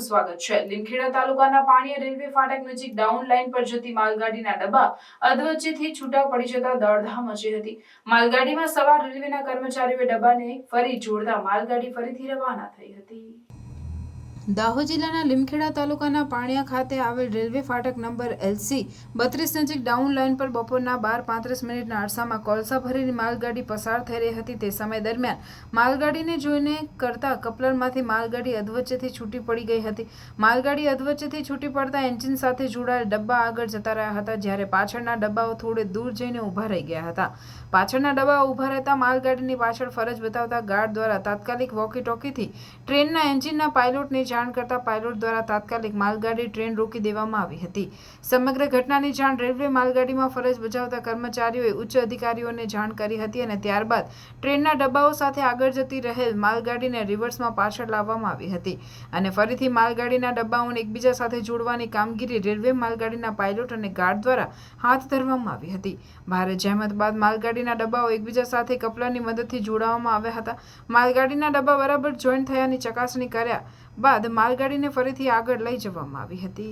સ્વાગત છે। લીમખેડા તાલુકાના પાણીયા રેલવે ફાટક નજીક ડાઉન લાઇન પર જતી માલગાડીના ડબ્બા અધવચ્ચેથી છૂટા પડી જતા દોડધામ મચી હતી। માલગાડીમાં સવાર રેલવેના કર્મચારીઓએ ડબ્બાને ફરી જોડતા માલગાડી ફરીથી રવાના થઈ હતી। દાહોદ જિલ્લાના લીમખેડા તાલુકાના પાણીયા ખાતે આવેલ રેલવે ફાટક નંબર LC 32 નજીક ડાઉન લાઇન પર બપોરના 12:35 અરસામાં કોલસા ભરેલી માલગાડી પસાર થઈ રહી હતી। તે સમય દરમિયાન માલગાડીને જોઈને કરતા કપલરમાંથી માલગાડી અધવચ્ચેથી છૂટી પડી ગઈ હતી। માલગાડી અધવચ્ચેથી છૂટી પડતા એન્જિન સાથે જોડાયેલ ડબ્બા આગળ જતા રહ્યા હતા, જ્યારે પાછળના ડબ્બાઓ થોડે દૂર જઈને ઊભા રહી ગયા હતા। પાછળના ડબ્બાઓ ઊભા રહેતા માલગાડીની પાછળ ફરજ બતાવતા ગાર્ડ દ્વારા તાત્કાલિક વોકી ટોકીથી ટ્રેનના એન્જિનના પાયલોટને જાણ કરતા પાયલોટ દ્વારા તાત્કાલિક માલગાડી ટ્રેન રોકી દેવામાં આવી હતી। સમગ્ર ઘટનાની જાણ રેલવે માલગાડીમાં ફરજ બજાવતા કર્મચારીઓએ ઉચ્ચ અધિકારીઓને જાણ કરી હતી અને ત્યારબાદ ટ્રેનના ડબ્બાઓ સાથે આગળ જતી રહેલ માલગાડીને રિવર્સમાં પાછળ લાવવામાં આવી હતી અને ફરીથી માલગાડીના ડબ્બાઓને એકબીજા સાથે જોડવાની કામગીરી રેલવે માલગાડીના પાયલોટ અને ગાર્ડ દ્વારા હાથ ધરવામાં આવી હતી। ભારે જહેમત બાદ માલગાડીના ડબ્બાઓ એકબીજા સાથે કપલરની મદદથી જોડવામાં આવ્યા હતા। માલગાડીના ડબ્બા બરાબર જોઈન્ટ થયાની ચકાસણી કર્યા બાદ માલગાડીને ફરીથી આગળ લઈ જવામાં આવી હતી।